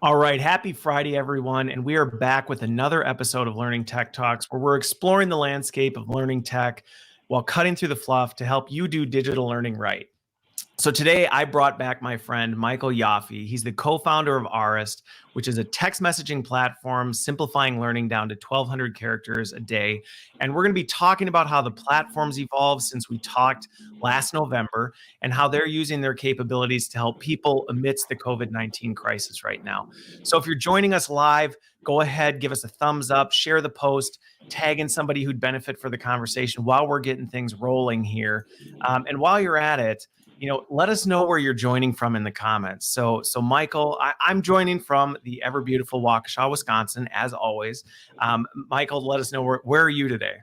All right. Happy Friday, everyone. And we are back with another episode of Learning Tech Talks, where we're exploring the landscape of learning tech while cutting through the fluff to help you do digital learning right. So today I brought back my friend, Michael Ioffe. He's the co-founder of Arist, which is a text messaging platform simplifying learning down to 1,200 characters a day. And we're going to be talking about how the platform's evolved since we talked last November and how they're using their capabilities to help people amidst the COVID-19 crisis right now. So if you're joining us live, go ahead, give us a thumbs up, share the post, tag in somebody who'd benefit for the conversation while we're getting things rolling here. And while you're at it, let us know where you're joining from in the comments. So Michael, I'm joining from the ever beautiful Waukesha, Wisconsin, as always. Michael, let us know where are you today?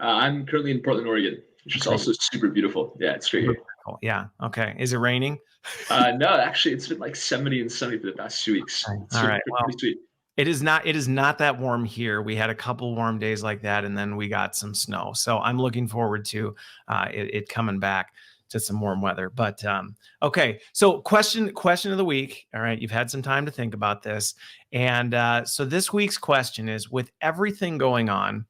I'm currently in Portland, Oregon, which is also super beautiful. Yeah, it's great here. Yeah. Okay. Is it raining? No, actually, it's been like 70 and sunny for the past 2 weeks. It's All right. pretty sweet. It is not that warm here. We had a couple warm days like that, and then we got some snow. So I'm looking forward to it coming back to some warm weather. But okay, so question of the week. All right, you've had some time to think about this, and so this week's question is: with everything going on,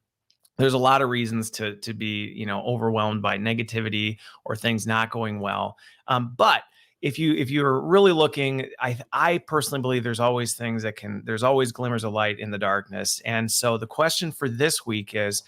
there's a lot of reasons to be overwhelmed by negativity or things not going well. But if you're really looking, I personally believe there's always there's always glimmers of light in the darkness. And so the question for this week is,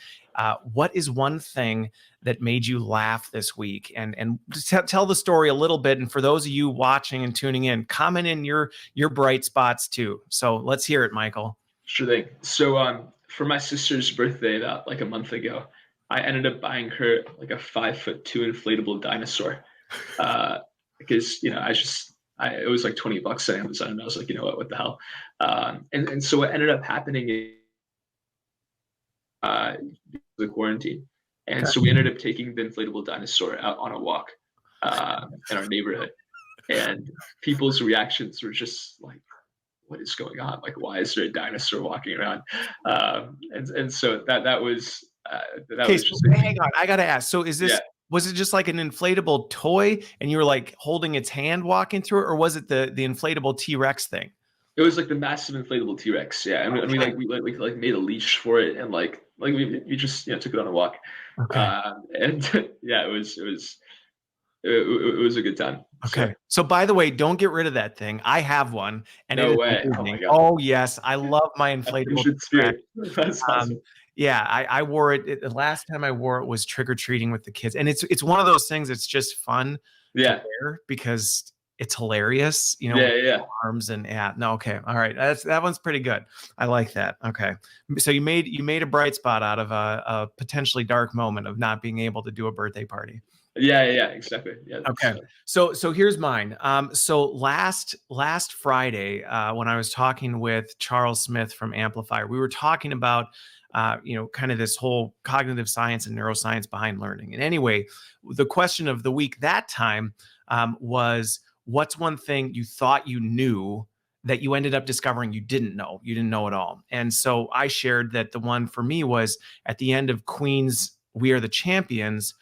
what is one thing that made you laugh this week? And tell the story a little bit. And for those of you watching and tuning in, comment in your bright spots too. So let's hear it, Michael. Sure thing. So for my sister's birthday about like a month ago, I ended up buying her like a 5'2" inflatable dinosaur. Because it was like $20 on Amazon, and I was like, what the hell? And so what ended up happening is the quarantine, and so we ended up taking the inflatable dinosaur out on a walk in our neighborhood, and people's reactions were just like, what is going on? Like, why is there a dinosaur walking around? And so that was just. Hang on, I gotta ask. So is this? Yeah. Was it just like an inflatable toy and you were like holding its hand walking through it, or was it the inflatable T-Rex thing? It was like the massive inflatable T-Rex, yeah. And we made a leash for it, and like we just took it on a walk. Okay. And yeah, it was a good time. Okay. So by the way, don't get rid of that thing. I have one. And no way. Oh my God. Oh yes, I love my inflatable T-Rex. That's awesome. Yeah, I wore it. The last time I wore it was trick-or-treating with the kids. And it's one of those things that's just fun to wear because it's hilarious, arms and no, okay. All right. That one's pretty good. I like that. Okay. So you made a bright spot out of a potentially dark moment of not being able to do a birthday party. Yeah, exactly. Yeah. Okay. So here's mine. So last Friday, when I was talking with Charles Smith from Amplifier, we were talking about kind of this whole cognitive science and neuroscience behind learning. And anyway, the question of the week that time was, what's one thing you thought you knew that you ended up discovering you didn't know at all? And so I shared that the one for me was at the end of Queen's "We Are the Champions,"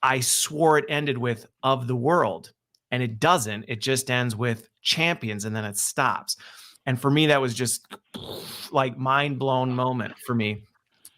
I swore it ended with "of the world," and it doesn't. It just ends with "champions," and then it stops. And for me, that was just like mind blown moment for me.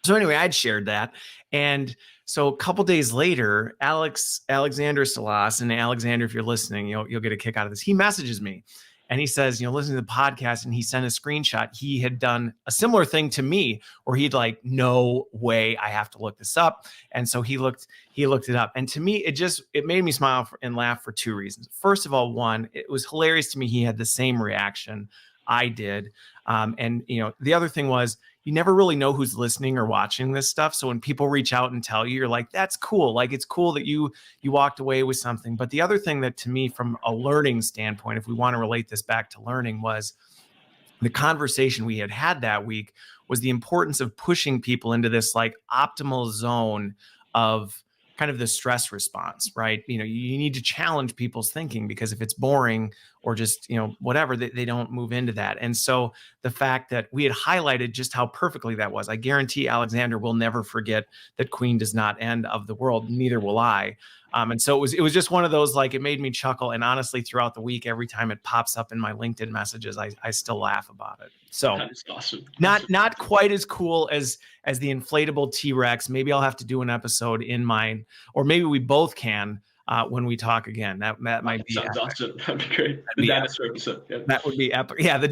So anyway, I'd shared that. And so a couple days later, Alexander Salas, and Alexander, if you're listening, you'll get a kick out of this. He messages me and he says, listen to the podcast, and he sent a screenshot. He had done a similar thing to me where he'd like, no way, I have to look this up. And so he looked it up. And to me, it made me smile and laugh for two reasons. First of all, one, it was hilarious to me. He had the same reaction I did. And the other thing was, you never really know who's listening or watching this stuff. So when people reach out and tell you, you're like, that's cool. Like, it's cool that you walked away with something. But the other thing that, to me, from a learning standpoint, if we want to relate this back to learning, was the conversation we had that week was the importance of pushing people into this like optimal zone of kind of the stress response, right? You need to challenge people's thinking, because if it's boring or just, whatever, they don't move into that. And so the fact that we had highlighted just how perfectly that was, I guarantee Alexander will never forget that Queen does not end of the world. Neither will I. And so it was just one of those, like, it made me chuckle. And honestly, throughout the week, every time it pops up in my LinkedIn messages, I still laugh about it. So That is awesome. not quite as cool as the inflatable T-Rex. Maybe I'll have to do an episode in mine, or maybe we both can when we talk again. That might be sounds epic. awesome. That'd be great. The dinosaur episode. Yeah. That would be epic. Yeah,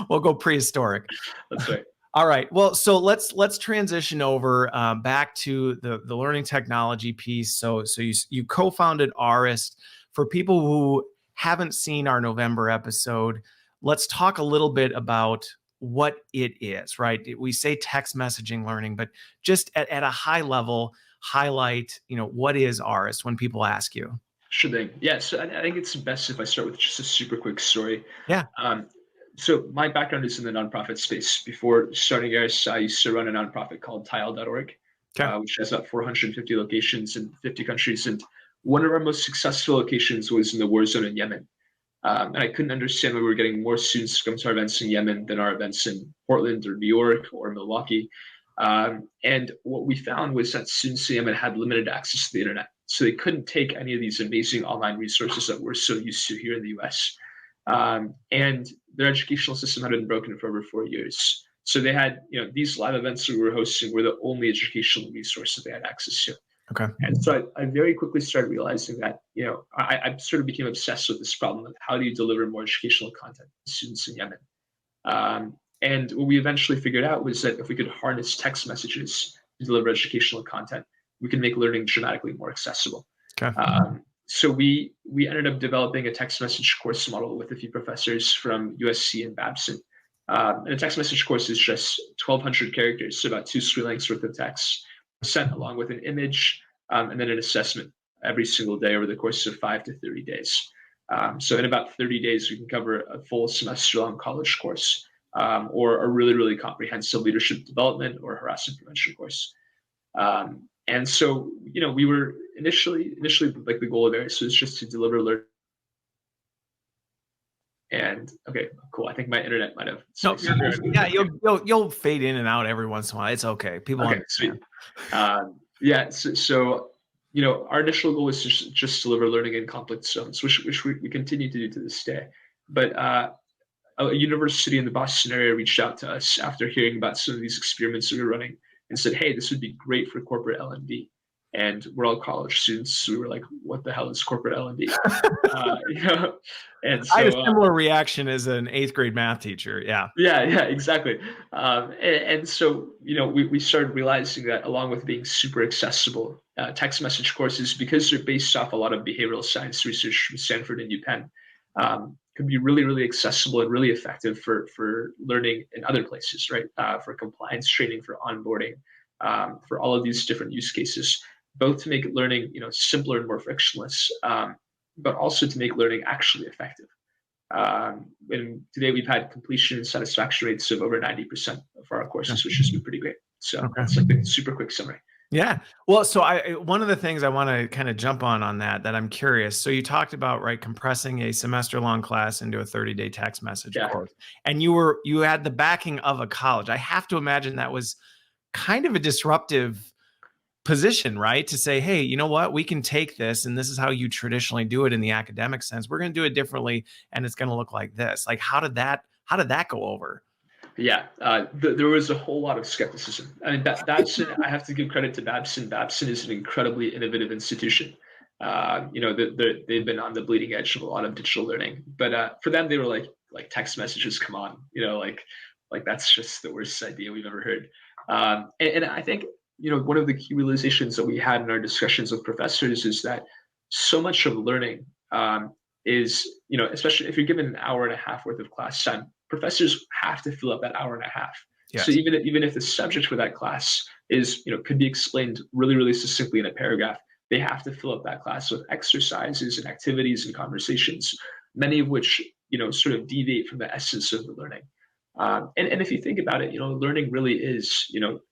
we'll go prehistoric. That's right. All right. Well, so let's transition over back to the learning technology piece. So you co-founded Arist. For people who haven't seen our November episode, let's talk a little bit about what it is, right? We say text messaging learning, but just at a high level, highlight, what is Arist when people ask you? Sure thing. Yeah. So I think it's best if I start with just a super quick story. Yeah. So my background is in the nonprofit space. Before starting Arist, I used to run a nonprofit called tile.org, Okay. which has about 450 locations in 50 countries. And one of our most successful locations was in the war zone in Yemen. And I couldn't understand why we were getting more students to come to our events in Yemen than our events in Portland or New York or Milwaukee. And what we found was that students in Yemen had limited access to the internet. So they couldn't take any of these amazing online resources that we're so used to here in the US. And their educational system had been broken for over 4 years. So they had, these live events we were hosting were the only educational resources they had access to. Okay. And so I very quickly started realizing that, I sort of became obsessed with this problem of how do you deliver more educational content to students in Yemen. And what we eventually figured out was that if we could harness text messages to deliver educational content, we could make learning dramatically more accessible. Okay. So we ended up developing a text message course model with a few professors from USC and Babson. And a text message course is just 1,200 characters, so about 2 screen lengths worth of text, sent along with an image and then an assessment every single day over the course of 5 to 30 days. So in about 30 days, we can cover a full semester-long college course, or a really, really comprehensive leadership development or harassment prevention course. And so, we were initially like the goal of Arist was just to deliver learning. And okay, cool. I think my internet might have. No, yeah, you'll fade in and out every once in a while. It's okay. People understand. Sweet. Yeah. So our initial goal was to just deliver learning in conflict zones, which we continue to do to this day. But a university in the Boston area reached out to us after hearing about some of these experiments that we were running and said, "Hey, this would be great for corporate L&D." And we're all college students, so we were like, "What the hell is corporate L&D?" And so I had a similar reaction as an 8th grade math teacher. Yeah. Yeah, exactly. And so, we started realizing that along with being super accessible, text message courses, because they're based off a lot of behavioral science research from Stanford and UPenn, could be really, really accessible and really effective for learning in other places, right? For compliance training, for onboarding, for all of these different use cases, both to make learning, simpler and more frictionless, but also to make learning actually effective. And today we've had completion and satisfaction rates of over 90% for our courses, which has been pretty great. So that's like a super quick summary. Yeah. Well, so one of the things I want to kind of jump on that I'm curious. So you talked about, right, compressing a semester long class into a 30-day text message course, and you had the backing of a college. I have to imagine that was kind of a disruptive position, right? To say, hey, you know what, we can take this, and this is how you traditionally do it in the academic sense. We're going to do it differently, and it's going to look like this. Like, how did that go over? Yeah, there was a whole lot of skepticism. I mean, Babson, I have to give credit to Babson. Babson is an incredibly innovative institution. They've been on the bleeding edge of a lot of digital learning. But for them, they were like text messages, come on, like that's just the worst idea we've ever heard. And I think, one of the key realizations that we had in our discussions with professors is that so much of learning is, especially if you're given an hour and a half worth of class time, professors have to fill up that hour and a half. Yes. So even if the subject for that class is, could be explained really, really succinctly in a paragraph, they have to fill up that class with exercises and activities and conversations, many of which, sort of deviate from the essence of the learning. And if you think about it, learning really is,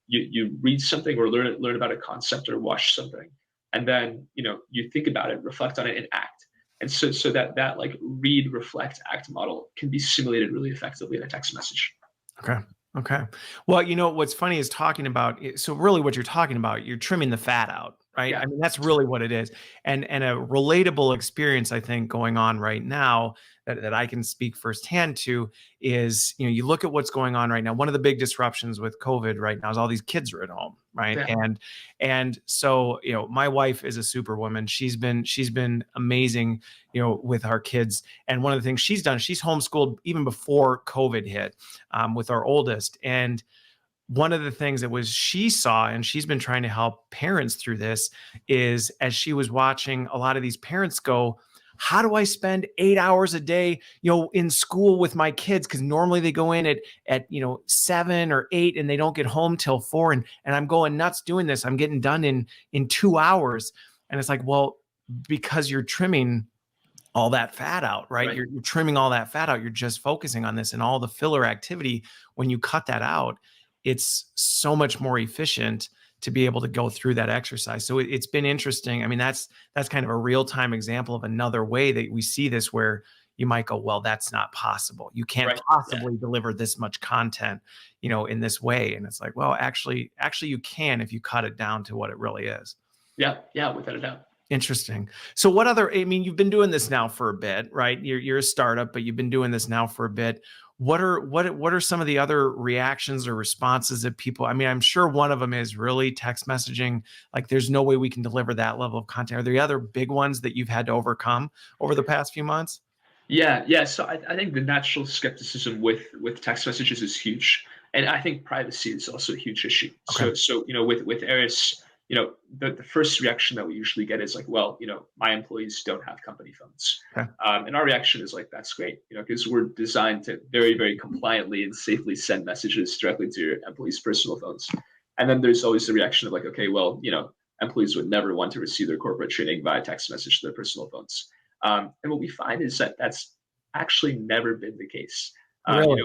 you read something or learn about a concept or watch something. and then you think about it, reflect on it, and act. And so that like read, reflect, act model can be simulated really effectively in a text message. Okay. Okay. Well, what's funny is talking about so really what you're talking about, you're trimming the fat out, right? Yeah, I mean, that's really what it is. And a relatable experience, I think, going on right now that I can speak firsthand to is, you look at what's going on right now. One of the big disruptions with COVID right now is all these kids are at home, right? yeah, And so, my wife is a superwoman. She's been amazing, with our kids. And one of the things she's done, she's homeschooled even before COVID hit, with our oldest. And one of the things that was she saw, and she's been trying to help parents through this, is as she was watching a lot of these parents go, how do I spend 8 hours a day, in school with my kids? Because normally they go in at 7 or 8 and they don't get home till 4. And I'm going nuts doing this. I'm getting done in 2 hours. And it's like, well, because you're trimming all that fat out, right? right. You're trimming all that fat out. You're just focusing on this, and all the filler activity. When you cut that out, it's so much more efficient to be able to go through that exercise. So it's been interesting. I mean, that's kind of a real-time example of another way that we see this, where you might go, well, that's not possible. You can't Right. Yeah. possibly deliver this much content, in this way. And it's like, well, actually you can, if you cut it down to what it really is. Yeah. Yeah. Without a doubt. Interesting. So what other, I mean, you've been doing this now for a bit, right? You're a startup, but you've been doing this now for a bit. What are some of the other reactions or responses that people, I mean, I'm sure one of them is really text messaging. Like, there's no way we can deliver that level of content. Are there other big ones that you've had to overcome over the past few months? Yeah, yeah. So I think the natural skepticism with text messages is huge, and I think privacy is also a huge issue. Okay. So with Arist, the first reaction that we usually get is like, well, my employees don't have company phones, Okay. and our reaction is like, that's great, because we're designed to very very compliantly and safely send messages directly to your employees' personal phones. And then there's always the reaction of like, okay, well, employees would never want to receive their corporate training via text message to their personal phones. And what we find is that that's actually never been the case. Really?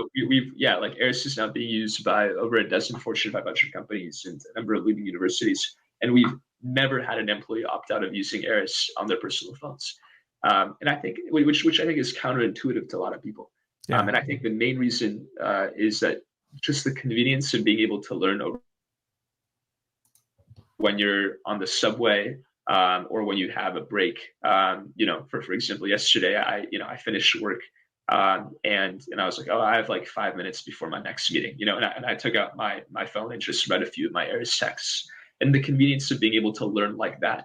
Yeah, like Arist is now being used by over a dozen Fortune 500 companies and a number of leading universities, and we've never had an employee opt out of using Arist on their personal phones. And I think, which I think is counterintuitive to a lot of people. Yeah. And I think the main reason is that just the convenience of being able to learn over when you're on the subway, or when you have a break. For example, yesterday I finished work, and I was like, oh, I have like 5 minutes before my next meeting, and I took out my phone and just read a few of my Arist texts. And the convenience of being able to learn like that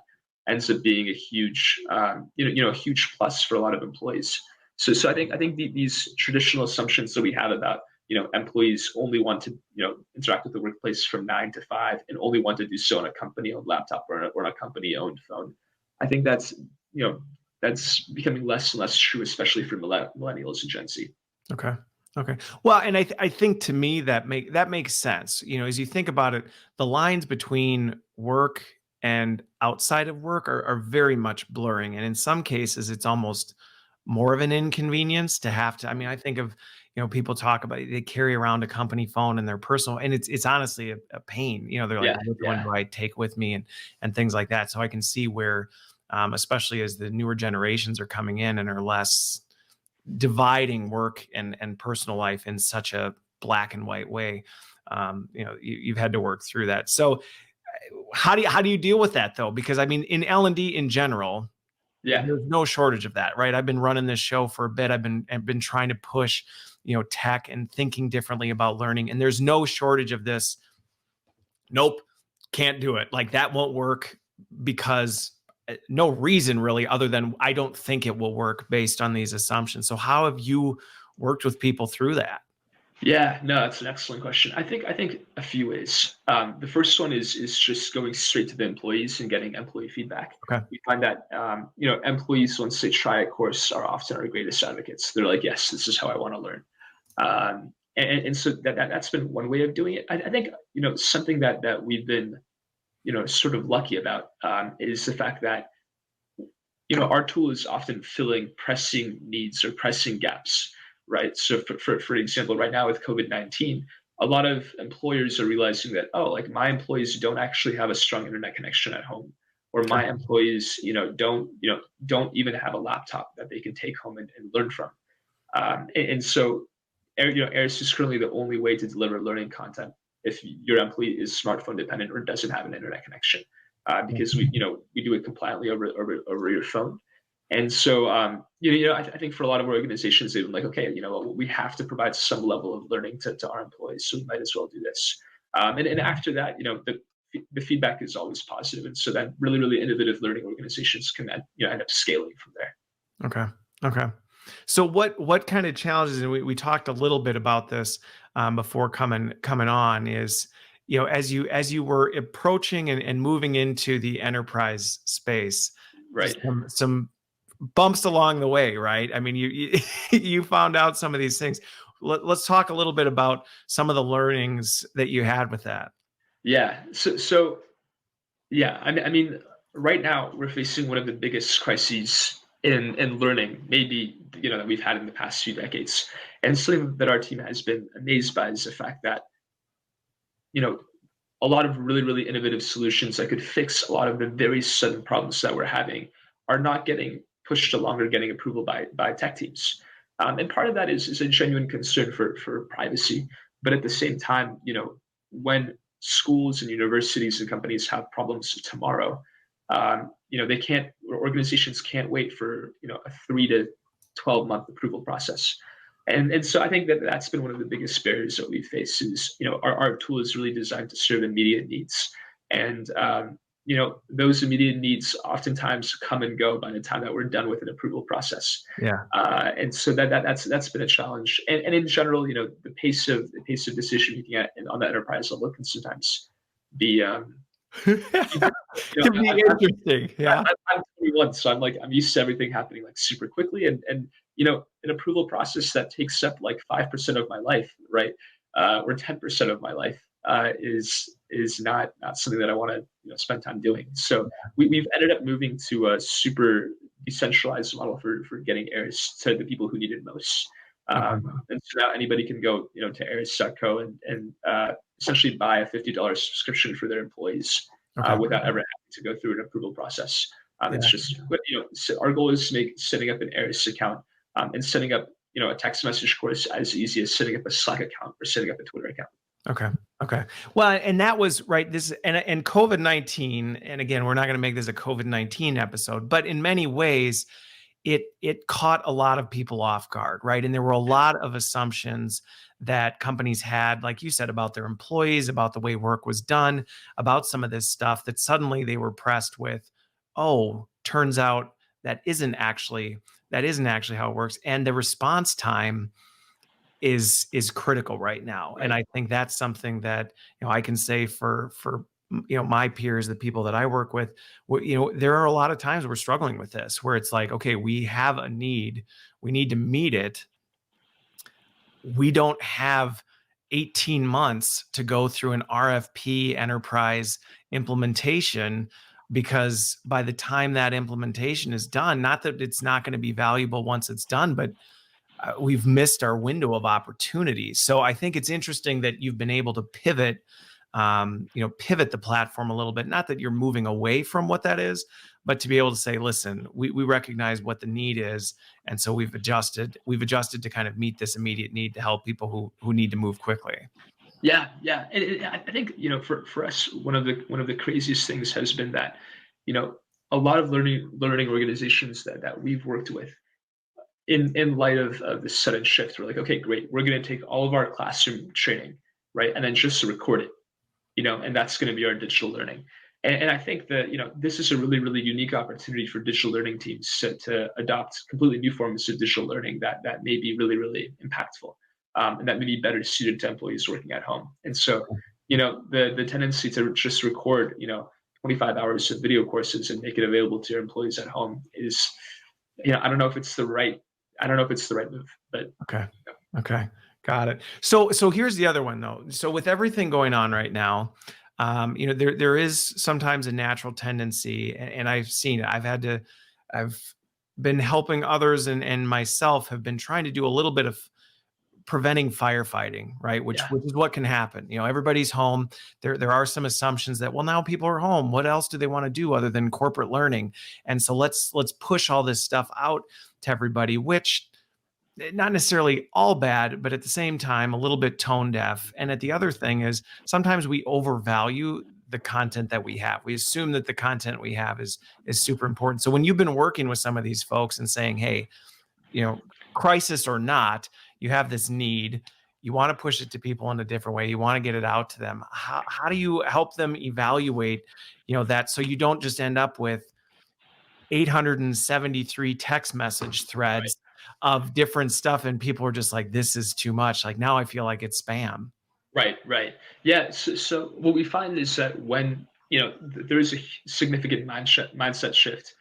ends up being a huge, a huge plus for a lot of employees. So I think these traditional assumptions that we have about employees only want to interact with the workplace from 9 to 5 and only want to do so on a company-owned laptop or on a company-owned phone. I think that's becoming less and less true, especially for millennials and Gen Z. Okay. Okay. Well, and I think to me that makes sense. As you think about it, the lines between work and outside of work are very much blurring. And in some cases, it's almost more of an inconvenience to have to. I mean, I think of, people talk about, they carry around a company phone in their personal, and it's honestly a pain. They're like, Yeah, which one yeah, do I take with me, and things like that. So I can see where, especially as the newer generations are coming in and are less dividing work and personal life in such a black and white way. You've had to work through that. So how do you deal with that though? Because I mean, in L&D in general, yeah. there's no shortage of that, right? I've been running this show for a bit. I've been trying to push, tech and thinking differently about learning, and there's no shortage of this. Nope, can't do it. Like, that won't work, because no reason really, other than I don't think it will work based on these assumptions. So how have you worked with people through that? Yeah, no, that's an excellent question. I think a few ways. The first one is just going straight to the employees and getting employee feedback. Okay. We find that employees, once they try a course, are often our greatest advocates. They're like, yes, this is how I want to learn. And so that's been one way of doing it. I think something that we've been sort of lucky about, is the fact that our tool is often filling pressing needs or pressing gaps, right? So for example, right now with COVID-19, a lot of employers are realizing that, oh, like, my employees don't actually have a strong internet connection at home. or Okay. my employees, don't even have a laptop that they can take home and learn from. And so, Arist is currently the only way to deliver learning content if your employee is smartphone dependent or doesn't have an internet connection, because we do it compliantly over your phone. And so, I think for a lot of organizations, they've been like, okay, we have to provide some level of learning to our employees, so we might as well do this. And after that, the feedback is always positive, and so then really, really innovative learning organizations can end up scaling from there. Okay. Okay. So what kind of challenges, and we talked a little bit about this before coming on, is as you were approaching and moving into the enterprise space, Right. some bumps along the way, right? I mean, you you found out some of these things. Let's talk a little bit about some of the learnings that you had with that. Yeah. So yeah. I mean, right now we're facing one of the biggest crises in learning, maybe that we've had in the past few decades. And something that our team has been amazed by is the fact that you know a lot of really, really innovative solutions that could fix a lot of the very sudden problems that we're having are not getting pushed along or getting approval by tech teams. And part of that is a genuine concern for privacy. But at the same time, when schools and universities and companies have problems tomorrow, they can't, organizations can't wait for, a 3 to 12 month approval process. And so I think that that's been one of the biggest barriers that we face is, our tool is really designed to serve immediate needs. And, those immediate needs oftentimes come and go by the time that we're done with an approval process. Yeah. And so that's been a challenge. And in general, the pace of decision making on the enterprise level can sometimes be, Can be interesting. Yeah. I'm 21, so I'm used to everything happening like super quickly, and an approval process that takes up like 5% of my life, right, or 10% of my life, is not something that I want to spend time doing. So we've ended up moving to a super decentralized model for getting Arist to the people who need it most. Okay. And so now anybody can go to arist.co and essentially buy a $50 subscription for their employees Okay. without ever having to go through an approval process. It's Yeah. just, but so our goal is to make setting up an Arist account and setting up a text message course as easy as setting up a Slack account or setting up a Twitter account. Okay. Okay. Well, and that was right. This and COVID-19, and again, we're not going to make this a COVID-19 episode, but in many ways, it caught a lot of people off guard, right? And there were a lot of assumptions that companies had, like you said, about their employees, about the way work was done, about some of this stuff that suddenly they were pressed with, oh, turns out that isn't actually how it works. And the response time is critical right now. And Right. I think that's something that, I can say for my peers, the people that I work with, there are a lot of times we're struggling with this, where it's like, okay, we have a need, we need to meet it. We don't have 18 months to go through an RFP enterprise implementation, because by the time that implementation is done, not that it's not going to be valuable once it's done, but we've missed our window of opportunity. So I think it's interesting that you've been able to pivot the platform a little bit. Not that you're moving away from what that is, but to be able to say, listen, we recognize what the need is, and so we've adjusted to kind of meet this immediate need to help people who need to move quickly. Yeah, yeah, and I think for us, one of the craziest things has been that you know a lot of learning organizations that we've worked with in light of this sudden shift, we're like, okay, great, we're going to take all of our classroom training, right, and then just record it, and that's going to be our digital learning. And I think that this is a really, really unique opportunity for digital learning teams to adopt completely new forms of digital learning that may be really, really impactful, and that may be better suited to employees working at home. And so the tendency to just record 25 hours of video courses and make it available to your employees at home is, I don't know if it's the right move, but Okay. Okay. Got it. So here's the other one though. So with everything going on right now, there is sometimes a natural tendency, and I've seen it. I've been helping others, and myself have been trying to do a little bit of preventing firefighting, right? Yeah. Which is what can happen. Everybody's home. There are some assumptions that, well, now people are home. What else do they want to do other than corporate learning? And so let's push all this stuff out to everybody, which not necessarily all bad, but at the same time, a little bit tone deaf. And the other thing is sometimes we overvalue the content that we have. We assume that the content we have is super important. So when you've been working with some of these folks and saying, hey, crisis or not, you have this need, you want to push it to people in a different way, you want to get it out to them. How do you help them evaluate, that, so you don't just end up with 873 text message Right. threads of different stuff and people are just like, this is too much. Like, now I feel like it's spam. Right, right. Yeah. So what we find is that when there is a significant mindset shift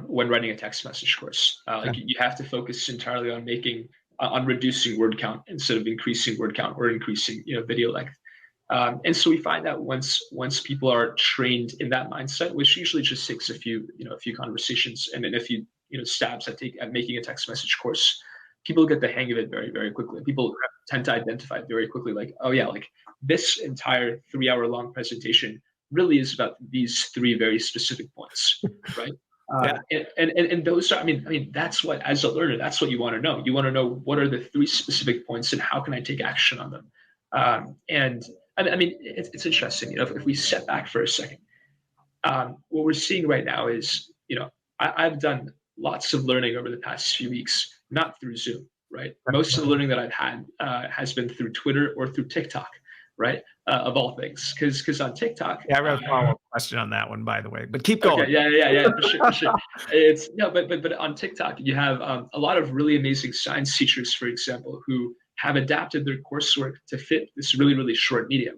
when writing a text message course. Like you have to focus entirely on making on reducing word count instead of increasing word count or increasing video length. And so we find that once people are trained in that mindset, which usually just takes a few conversations and then a few stabs at making a text message course, people get the hang of it very, very quickly. People tend to identify very quickly, like, oh yeah, like this entire 3 hour long presentation really is about these three very specific points, right? Yeah. And those are, I mean, that's what, as a learner, that's what you want to know. You want to know what are the three specific points and how can I take action on them? And I mean, it's interesting, if we step back for a second, what we're seeing right now is, I've done lots of learning over the past few weeks, not through Zoom, right? Most of the learning that I've had has been through Twitter or through TikTok, right? Of all things, because on TikTok, Yeah, I have a follow-up question on that one, by the way, but keep going. okay, yeah, for sure, for sure. It's no, but on TikTok, you have a lot of really amazing science teachers, for example, who have adapted their coursework to fit this really, really short medium.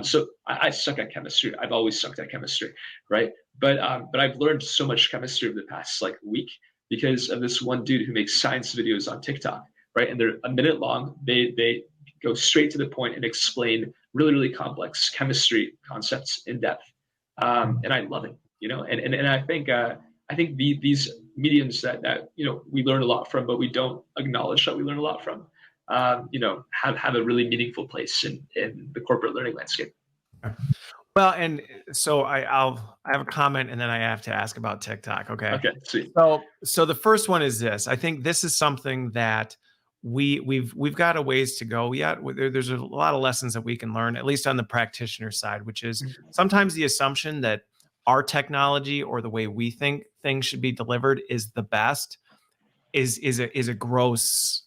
So I suck at chemistry. I've always sucked at chemistry, right? But I've learned so much chemistry over the past like week because of this one dude who makes science videos on TikTok, right? And they're a minute long. They go straight to the point and explain really, really complex chemistry concepts in depth, and I love it. And I think these mediums that we learn a lot from, but we don't acknowledge that we learn a lot from, have a really meaningful place in the corporate learning landscape. Well, and so I have a comment and then I have to ask about TikTok. Okay. Okay, sweet. So the first one is this. I think this is something that we've got a ways to go yet. There's a lot of lessons that we can learn, at least on the practitioner side, which is sometimes the assumption that our technology or the way we think things should be delivered is the best is a gross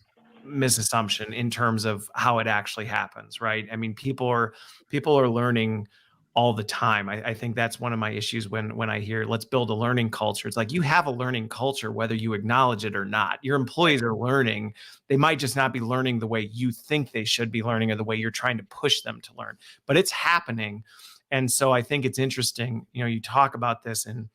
misassumption in terms of how it actually happens, right? I mean, people are learning all the time. I think that's one of my issues when I hear let's build a learning culture. It's like you have a learning culture whether you acknowledge it or not. Your employees are learning. They might just not be learning the way you think they should be learning or the way you're trying to push them to learn, but it's happening. And so I think it's interesting, you talk about this in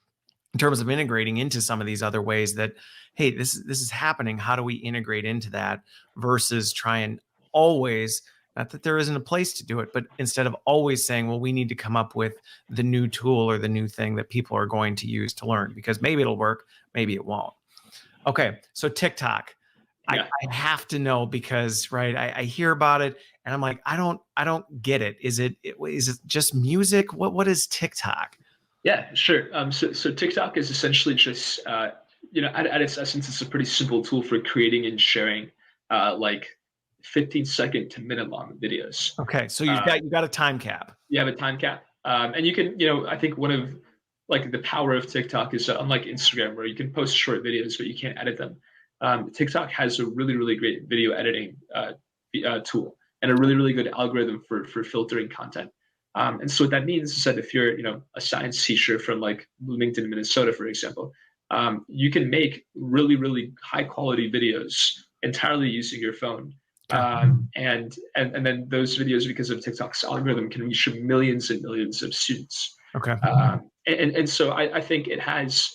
terms of integrating into some of these other ways that, hey, this is happening. How do we integrate into that versus try and always, not that there isn't a place to do it, but instead of always saying, well, we need to come up with the new tool or the new thing that people are going to use to learn because maybe it'll work, maybe it won't. Okay, so TikTok. Yeah. I have to know because I hear about it and I'm like, I don't get it. Is it just music? What is TikTok? Yeah, sure. So TikTok is essentially just, at its essence, it's a pretty simple tool for creating and sharing, like 15-second to minute-long videos. Okay, so you got a time cap. You have a time cap, and you can, I think one of like the power of TikTok is that unlike Instagram, where you can post short videos but you can't edit them, TikTok has a really, really great video editing tool and a really, really good algorithm for filtering content. And so what that means is that if you're, a science teacher from like Bloomington, Minnesota, for example, you can make really, really high quality videos entirely using your phone. And then those videos, because of TikTok's algorithm, can reach millions and millions of students. Okay. And so I think it has.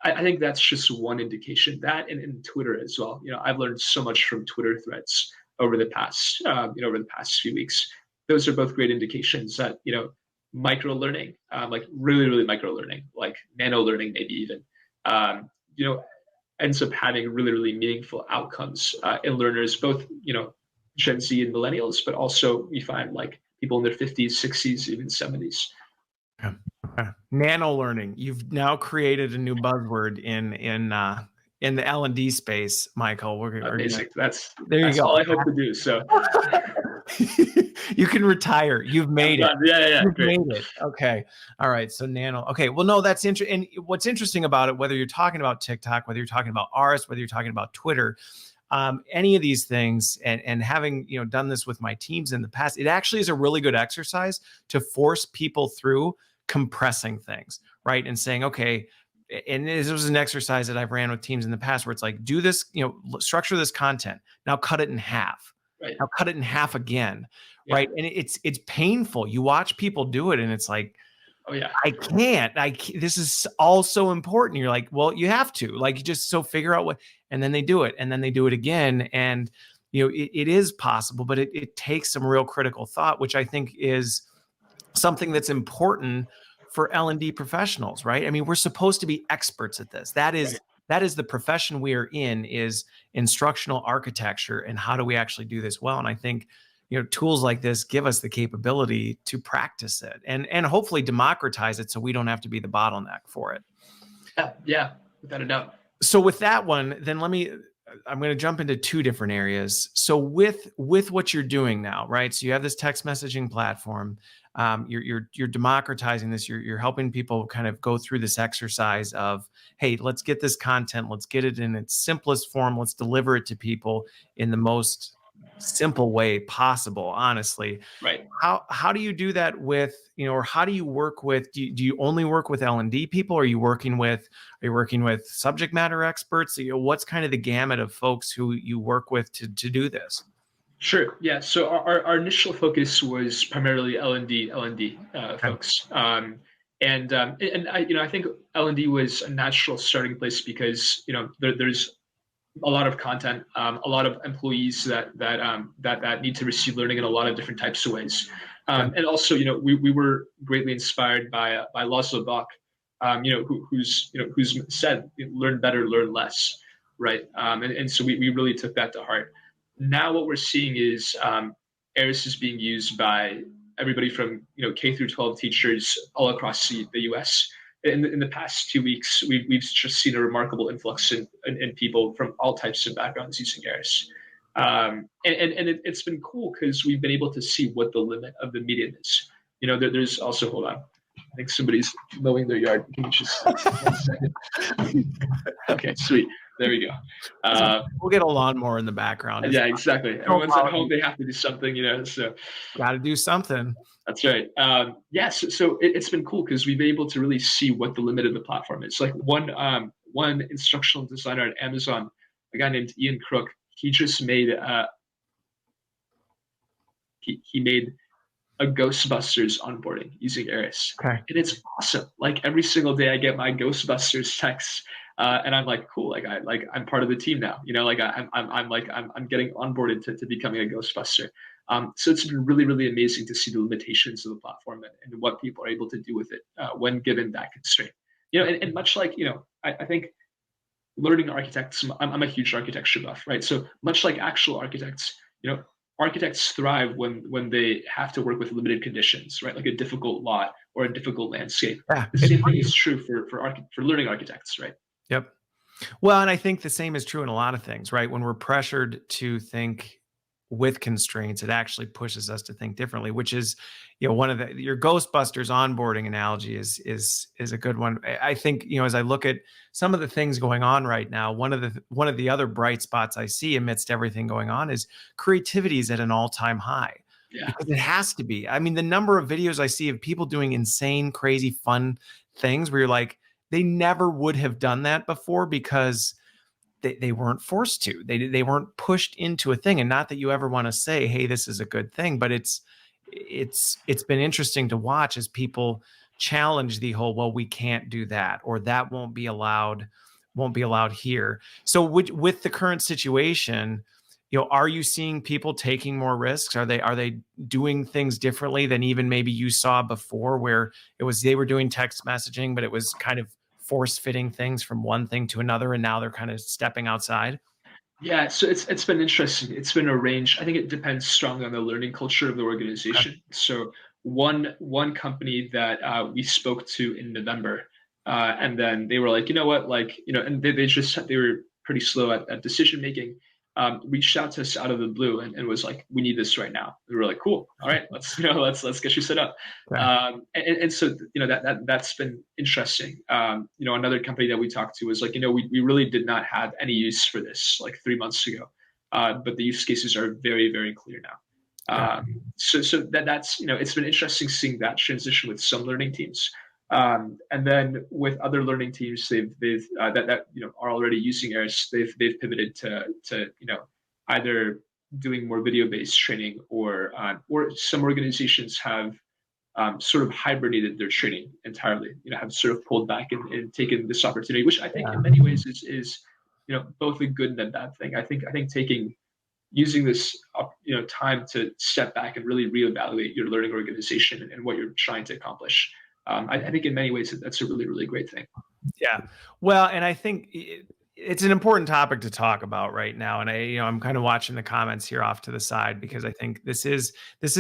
I think that's just one indication. That and Twitter as well. I've learned so much from Twitter threads over the past few weeks. Those are both great indications that micro learning, like really, really micro learning, like nano learning, maybe even, ends up having really, really meaningful outcomes in learners, both Gen Z and millennials, but also we find like people in their 50s, 60s, even 70s. Okay. Okay. Nano learning. You've now created a new buzzword in the L&D space, Michael. We're gonna, Amazing. That's there you that's all go. I hope to do. So You can retire. You've I'm made it. done. Yeah, You've great. made it. Okay. All right. So nano. Okay. Well, no, that's interesting. And what's interesting about it, whether you're talking about TikTok, whether you're talking about Arist, whether you're talking about Twitter, any of these things, and having done this with my teams in the past, it actually is a really good exercise to force people through compressing things, right? And saying, okay, and this was an exercise that I've ran with teams in the past where it's like, do this, structure this content, now cut it in half. Right. Now cut it in half again, Yeah. right? And it's painful. You watch people do it, and it's like, Oh yeah. I can't. This is all so important. You're like, well, you have to. Like, you just figure out what, and then they do it, and then they do it again, and it is possible, but it takes some real critical thought, which I think is something that's important for L&D professionals, right? I mean, we're supposed to be experts at this. That is the profession we are in, is instructional architecture, and how do we actually do this well? And I think tools like this give us the capability to practice it and hopefully democratize it so we don't have to be the bottleneck for it. Yeah, without a doubt. So with that one, then I'm going to jump into two different areas. So with what you're doing now, right? So you have this text messaging platform. You're democratizing this. You're helping people kind of go through this exercise of, hey, let's get this content. Let's get it in its simplest form. Let's deliver it to people in the most simple way possible, honestly. Right. How do you do that with, or how do you work with, do you only work with L&D people? Are you working with subject matter experts? What's kind of the gamut of folks who you work with to do this? Sure. Yeah. So our initial focus was primarily L&D folks. And I think L&D was a natural starting place because there's a lot of content, a lot of employees that need to receive learning in a lot of different types of ways. And also, we were greatly inspired by Laszlo Bock, who's said, learn better, learn less, right? And so we really took that to heart. Now what we're seeing is Arist is being used by everybody from K through 12 teachers all across the U.S. In the past 2 weeks, we've just seen a remarkable influx in people from all types of backgrounds using Arist. And it's been cool because we've been able to see what the limit of the medium is. There's also, hold on, I think somebody's mowing their yard. Can you just 1 second? Okay, sweet. There we go. We'll get a lawnmower in the background. Yeah, exactly. Everyone's at home; they have to do something, So got to do something. That's right. So it's been cool because we've been able to really see what the limit of the platform is. Like one instructional designer at Amazon, a guy named Ian Crook, he just made he made a Ghostbusters onboarding using Arist. Okay. And it's awesome. Like every single day I get my Ghostbusters texts, and I'm like, cool, I'm part of the team now. I'm getting onboarded to becoming a Ghostbuster. So it's been really, really amazing to see the limitations of the platform and what people are able to do with it when given that constraint. And much like, I think learning architects, I'm a huge architecture buff, right? So much like actual architects, architects thrive when they have to work with limited conditions, right? Like a difficult lot or a difficult landscape. Yeah, the same thing is true for learning architects, right? Yep. Well, and I think the same is true in a lot of things, right? When we're pressured to think with constraints, it actually pushes us to think differently, which is, one of your Ghostbusters onboarding analogy is a good one. I think, as I look at some of the things going on right now, one of the other bright spots I see amidst everything going on is creativity is at an all-time high. Yeah. Because it has to be. I mean, the number of videos I see of people doing insane, crazy, fun things where you're like, they never would have done that before because they weren't forced to. They weren't pushed into a thing. And not that you ever want to say, hey, this is a good thing, but it's been interesting to watch as people challenge the whole, well, we can't do that, or that won't be allowed here. So with the current situation, are you seeing people taking more risks? Are they doing things differently than even maybe you saw before, where they were doing text messaging, but it was kind of force fitting things from one thing to another, and now they're kind of stepping outside? Yeah, so it's been interesting. It's been a range. I think it depends strongly on the learning culture of the Okay. organization. So one company that we spoke to in November, and then they were like, you know what, like, and they were pretty slow at decision making. Reached out to us out of the blue and was like, we need this right now. We were like, cool, all right, let's let's get you set up. Okay. And so that's been interesting. Another company that we talked to was like, we really did not have any use for this like 3 months ago, but the use cases are very, very clear now. Okay. So that's it's been interesting seeing that transition with some learning teams. And then with other learning teams, they've that are already using Arist, they've pivoted to either doing more video based training, or some organizations have sort of hibernated their training entirely. Have sort of pulled back and taken this opportunity, which I think Yeah. in many ways is both a good and a bad thing. I think taking using this time to step back and really reevaluate your learning organization and what you're trying to accomplish. I think in many ways that's a really, really great thing. Yeah. Well, and I think it's an important topic to talk about right now. And I'm kind of watching the comments here off to the side because I think this is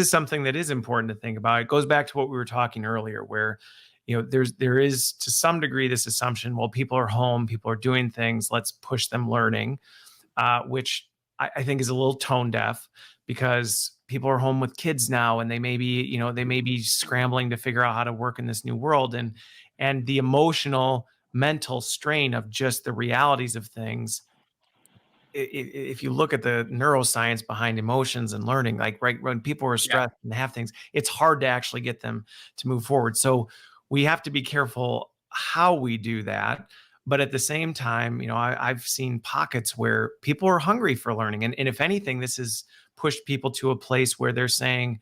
something that is important to think about. It goes back to what we were talking earlier, where there is to some degree this assumption, well, people are home, people are doing things, let's push them learning, which I think is a little tone deaf because people are home with kids now and they may be scrambling to figure out how to work in this new world, and the emotional mental strain of just the realities of things. If you look at the neuroscience behind emotions and learning, like right when people are Yeah, stressed and have things, it's hard to actually get them to move forward. So we have to be careful how we do that. But at the same time, I've seen pockets where people are hungry for learning. And if anything, this has pushed people to a place where they're saying,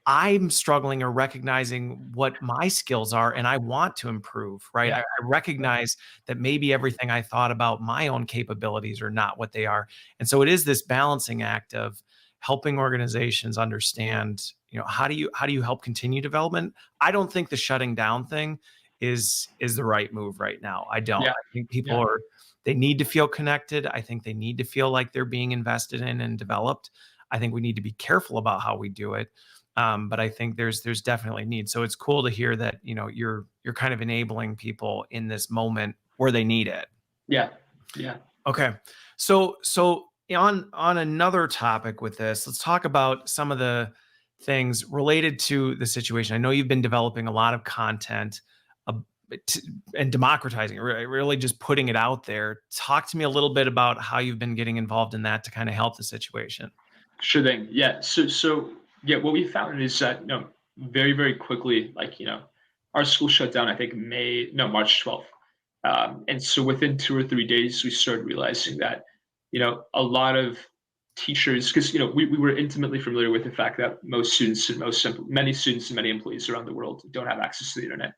I'm struggling or recognizing what my skills are and I want to improve, right? I yeah, recognize that maybe everything I thought about my own capabilities are not what they are. And so it is this balancing act of helping organizations understand, how do you help continue development? I don't think the shutting down thing is the right move right now. I don't. yeah, I think people yeah, they need to feel connected. I think they need to feel like they're being invested in and developed. I think we need to be careful about how we do it, but I think there's definitely need. So it's cool to hear that you're kind of enabling people in this moment where they need it. yeah, yeah. Okay, so on another topic with this, let's talk about some of the things related to the situation. I know you've been developing a lot of content, uh, and democratizing it, really just putting it out there. Talk to me a little bit about how you've been getting involved in that to kind of help the situation. Sure thing. Yeah. So yeah, what we found is that very, very quickly, like our school shut down. I think March 12th. And so within 2 or 3 days, we started realizing that a lot of teachers, because we were intimately familiar with the fact that most students and many students and many employees around the world don't have access to the internet.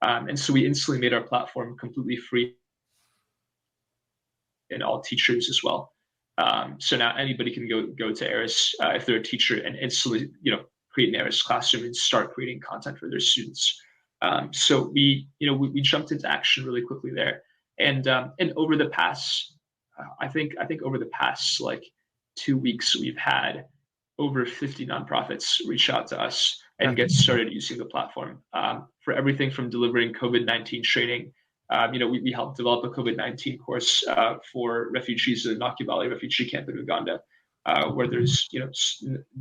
And so we instantly made our platform completely free and all teachers as well. So now anybody can go to Arist if they're a teacher and instantly create an Arist classroom and start creating content for their students. So we jumped into action really quickly there, and over the past I think over the past like 2 weeks we've had over 50 nonprofits reach out to us Okay. and get started using the platform for everything from delivering COVID-19 training. We helped develop a COVID-19 course for refugees in the Nakivale Valley refugee camp in Uganda, where there's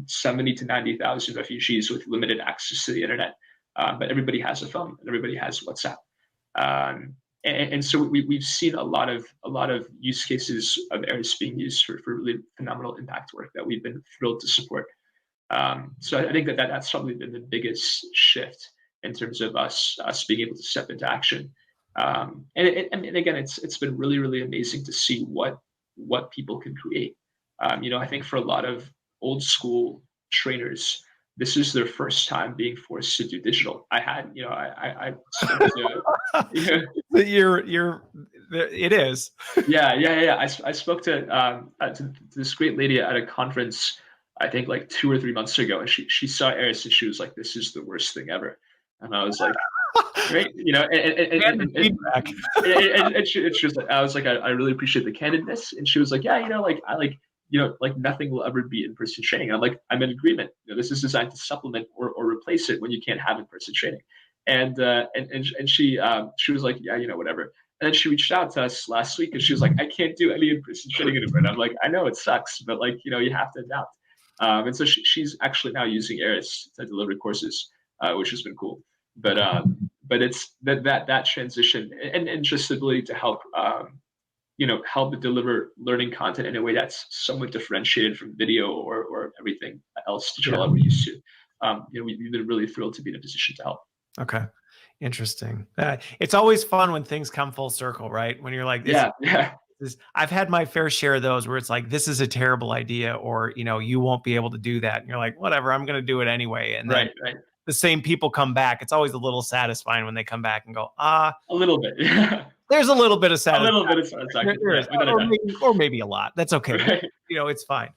70 to 90,000 refugees with limited access to the internet, but everybody has a phone and everybody has WhatsApp. And so we've seen a lot of use cases of Arist being used for really phenomenal impact work that we've been thrilled to support. So I think that's probably been the biggest shift in terms of us being able to step into action. And again, it's been really, really amazing to see what people can create. I think for a lot of old school trainers, this is their first time being forced to do digital. I spoke to You're it is. yeah. I spoke to this great lady at a conference, I think like 2 or 3 months ago, and she saw Eris and she was like, "This is the worst thing ever," and I was like. Right? You know, And the feedback. she was like, I was like, I really appreciate the candidness. And she was like, yeah, you know, like I like, you know, like nothing will ever be in-person training. And I'm like, I'm in agreement. You know, this is designed to supplement or replace it when you can't have in-person training. And she was like, yeah, you know, whatever. And then she reached out to us last week and she was like, I can't do any in-person training anymore. And I'm like, I know it sucks, but like, you know, you have to adapt. And so she's actually now using Arist to deliver courses, which has been cool. But it's that transition and just the ability to help you know, help deliver learning content in a way that's somewhat differentiated from video or everything else digital Yeah. that we're used to. You know, we've been really thrilled to be in a position to help. Okay. Interesting. It's always fun when things come full circle, right? When you're like, Yeah, yeah, I've had my fair share of those where it's like, this is a terrible idea, or, you know, you won't be able to do that. And you're like, whatever, I'm going to do it anyway. And then right, right. the same people come back. It's always a little satisfying when they come back and go, A little bit, yeah. there's a little bit of A satisfaction. little bit of satisfaction, There yeah, is, without a doubt. or maybe a lot. That's okay. Right. You know, it's fine.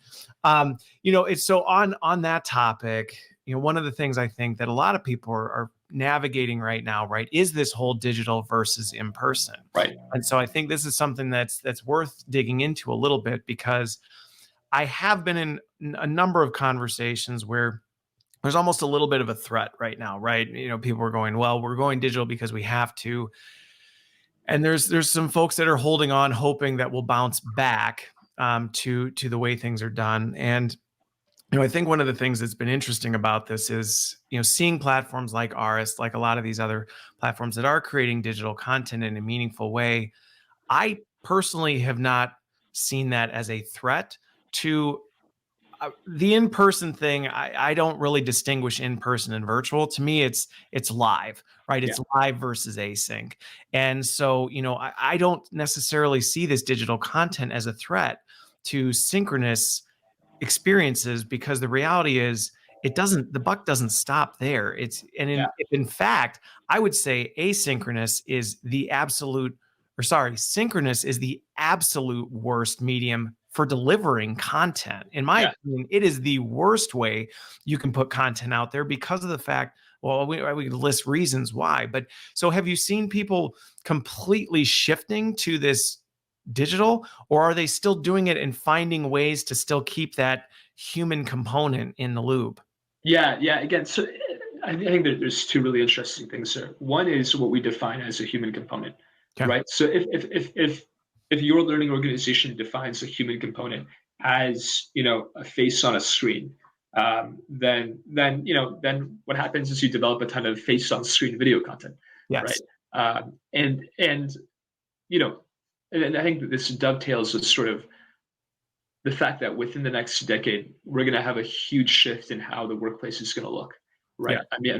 You know, it's so on that topic, you know, one of the things I think that a lot of people are navigating right now, right, is this whole digital versus in person. Right. And so I think this is something that's worth digging into a little bit, because I have been in a number of conversations where there's almost a little bit of a threat right now, right? You know, people are going, well, we're going digital because we have to. And there's some folks that are holding on, hoping that we'll bounce back to the way things are done. And you know, I think one of the things that's been interesting about this is, you know, seeing platforms like Arist, like a lot of these other platforms that are creating digital content in a meaningful way. I personally have not seen that as a threat to the in-person thing. I don't really distinguish in-person and virtual. To me, it's live, right? Yeah. It's live versus async. And so, you know, I don't necessarily see this digital content as a threat to synchronous experiences, because the reality is the buck doesn't stop there. Yeah. If in fact, I would say asynchronous is the absolute, or sorry, synchronous is the absolute worst medium for delivering content. In my Yeah. opinion, it is the worst way you can put content out there, because of the fact, well, we could list reasons why. But so have you seen people completely shifting to this digital, or are they still doing it and finding ways to still keep that human component in the loop? Yeah, yeah. Again, so I think that there's two really interesting things there. One is what we define as a human component, Okay. right? So if your learning organization defines a human component as, you know, a face on a screen, then you know, then what happens is you develop a ton of face on screen video content, right? Yes. And you know, and I think that this dovetails with sort of the fact that within the next decade, we're going to have a huge shift in how the workplace is going to look, right? Yeah.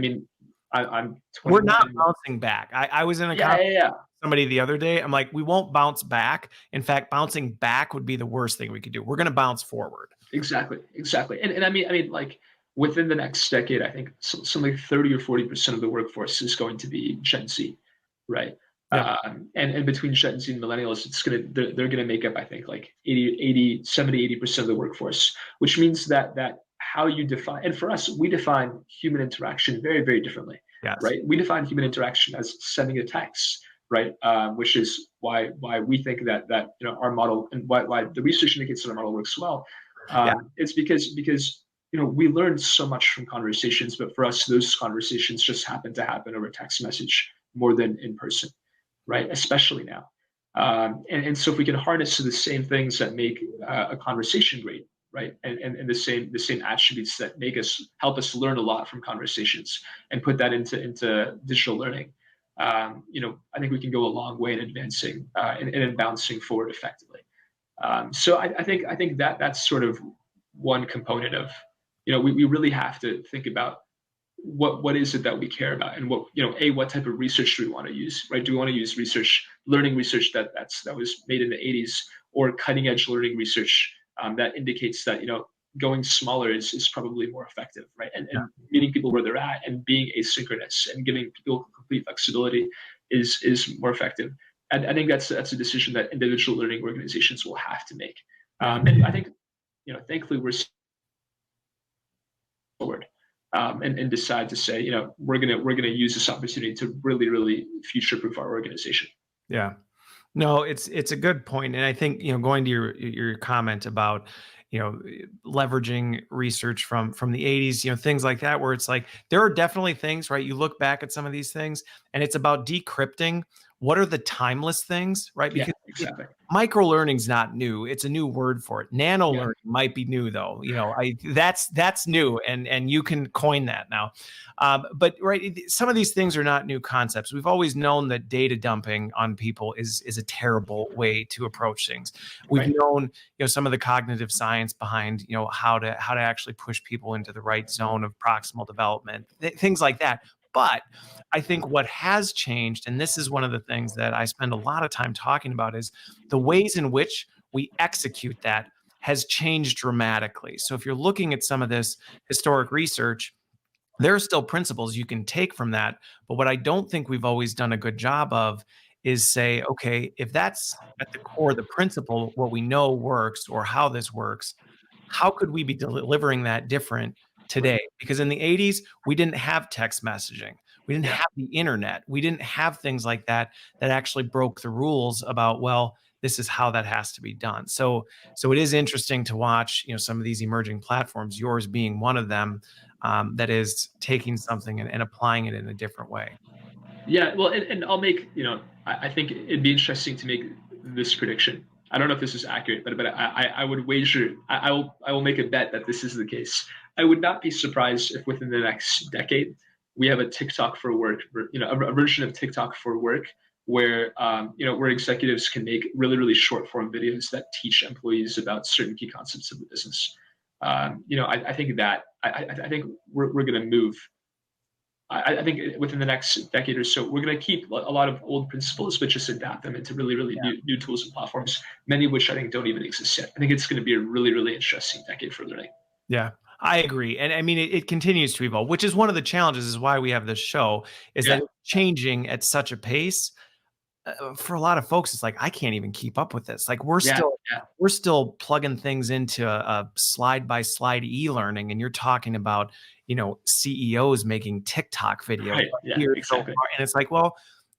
I'm We're not 29. bouncing back. I was in a Yeah, conversation yeah, yeah. with somebody the other day. I'm like, we won't bounce back. In fact, bouncing back would be the worst thing we could do. We're going to bounce forward. Exactly, exactly. And I mean, like within the next decade, I think something like 30 or 40% of the workforce is going to be Gen Z, right? Yeah. And between Gen Z and millennials, they're gonna make up, I think, like 70, 80% of the workforce, which means that how you define, and for us, we define human interaction very, very differently, Yes. right? We define human interaction as sending a text, right? Which is why we think that you know, our model, and why the research indicates that our model works well. Yeah. It's because you know, we learn so much from conversations, but for us, those conversations just happen to happen over text message more than in person, right? Especially now. And so if we can harness the same things that make a conversation great, right? And the same attributes that help us learn a lot from conversations, and put that into digital learning, you know, I think we can go a long way in advancing and in bouncing forward effectively. So I think that's sort of one component of, you know, we really have to think about what is it that we care about, and what, you know, what type of research do we want to use, right? Do we want to use learning research that was made in the 80s, or cutting edge learning research that indicates that, you know, going smaller is probably more effective, right? And meeting people where they're at, and being asynchronous and giving people complete flexibility is more effective. And I think that's a decision that individual learning organizations will have to make. And I think, you know, thankfully we're forward. and decide to say, we're gonna use this opportunity to really, really future-proof our organization. Yeah. No, it's a good point, and I think going to your comment about leveraging research from the 80s, things like that, where it's like there are definitely things, right? You look back at some of these things, and it's about decrypting what are the timeless things, right? Yeah, Because exactly. micro learning's not new; it's a new word for it. Nano Yeah, learning might be new, though. That's new, and you can coin that now. But right, some of these things are not new concepts. We've always known that data dumping on people is a terrible way to approach things. We've right. known, some of the cognitive science behind, how to actually push people into the right zone of proximal development, things like that. But I think what has changed, and this is one of the things that I spend a lot of time talking about, is the ways in which we execute that has changed dramatically. So if you're looking at some of this historic research, there are still principles you can take from that. But what I don't think we've always done a good job of is say, okay, if that's at the core of the principle, what we know works or how this works, how could we be delivering that different Right. today? Because in the 80s, we didn't have text messaging. We didn't Yeah. have the internet. We didn't have things like that that actually broke the rules about, well, this is how that has to be done. So it is interesting to watch, some of these emerging platforms, yours being one of them, that is taking something and applying it in a different way. Yeah, well, and I'll make, I think it'd be interesting to make this prediction. I don't know if this is accurate, but I would wager, I will make a bet that this is the case. I would not be surprised if within the next decade we have a TikTok for work, a version of TikTok for work where where executives can make really, really short form videos that teach employees about certain key concepts of the business. I think that I think we're going to move. I think within the next decade or so, we're going to keep a lot of old principles, but just adapt them into really, really new tools and platforms, many of which I think don't even exist yet. I think it's going to be a really, really interesting decade for learning. Yeah, I agree. And I mean, it continues to evolve, which is one of the challenges, is why we have this show, is that Yeah, it's changing at such a pace. For a lot of folks, it's like, I can't even keep up with this. Like yeah, yeah. we're still plugging things into a slide by slide e-learning, and you're talking about, CEOs making TikTok videos Right. Yeah, here so exactly. far. And it's like, well,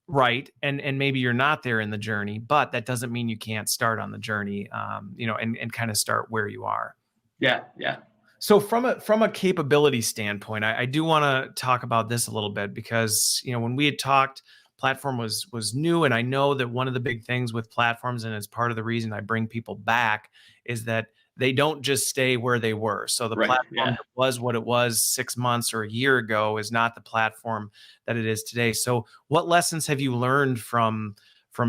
right. And maybe you're not there in the journey, but that doesn't mean you can't start on the journey, and kind of start where you are. Yeah, yeah. So from a capability standpoint, I do want to talk about this a little bit, because when we had talked, platform was new, and I know that one of the big things with platforms, and it's part of the reason I bring people back, is that they don't just stay where they were. So the Right. platform Yeah. that was what it was 6 months or a year ago is not the platform that it is today. So what lessons have you learned from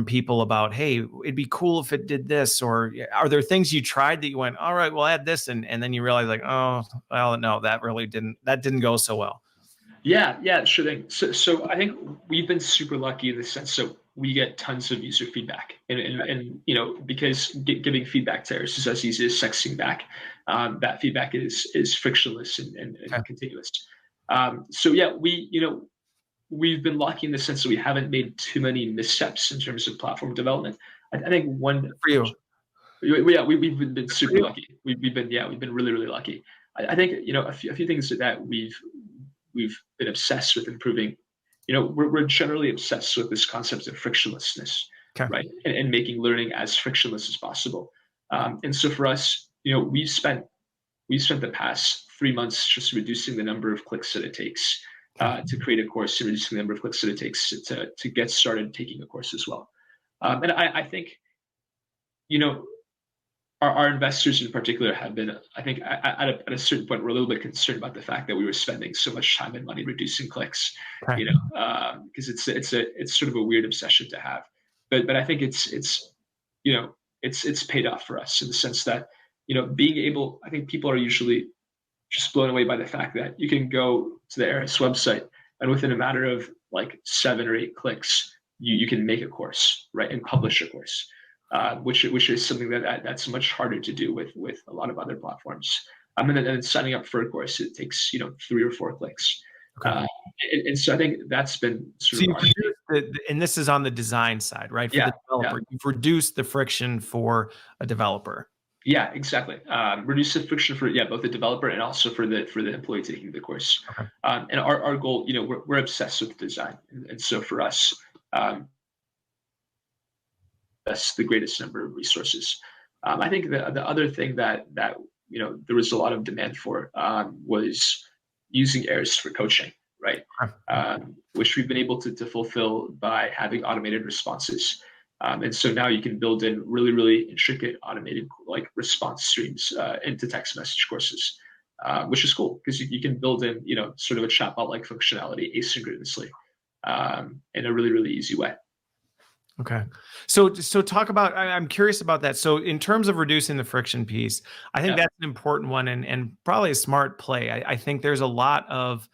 people about, hey, it'd be cool if it did this? Or are there things you tried that you went, all right, we'll add this, and then you realize, like, oh, well, no, that didn't go so well? Yeah, yeah, sure thing. So I think we've been super lucky in this sense. So we get tons of user feedback, and because giving feedback to others is as easy as texting back. That feedback is frictionless Okay. and continuous. So yeah, we've been lucky in the sense that we haven't made too many missteps in terms of platform development. I think one, For you. yeah, we've been For super you. lucky. We've been really, really lucky. I think a few things that we've been obsessed with improving. We're generally obsessed with this concept of frictionlessness, Okay. right? And making learning as frictionless as possible. And so for us, we spent the past 3 months just reducing the number of clicks that it takes Okay. to create a course, and reducing the number of clicks that it takes to get started taking a course as well. And I think you know our investors in particular have been, I think, at a certain point, we're a little bit concerned about the fact that we were spending so much time and money reducing clicks, Okay. because it's sort of a weird obsession to have. But I think it's paid off for us in the sense that being able, I think people are usually just blown away by the fact that you can go to the Arist website, and within a matter of like 7 or 8 clicks, you can make a course, right, and publish a course, which is something that's much harder to do with a lot of other platforms. And then signing up for a course, it takes 3 or 4 clicks, Okay. uh, and so I think that's been So sort of you've our reduced and this is on the design side, right? For yeah, the yeah. developer, you've reduced the friction for a developer. Yeah, exactly. Reduce the friction for both the developer and also for the employee taking the course. Okay. And our goal, we're obsessed with design, and so for us, um, that's the greatest number of resources. I think the other thing that there was a lot of demand for was using Arist for coaching, right? Okay. Which we've been able to fulfill by having automated responses. And so now you can build in really, really intricate automated like response streams into text message courses, which is cool because you can build in, sort of a chatbot like functionality asynchronously in a really, really easy way. Okay. So talk about, I'm curious about that. So in terms of reducing the friction piece, I think Yeah, that's an important one and probably a smart play. I think there's a lot of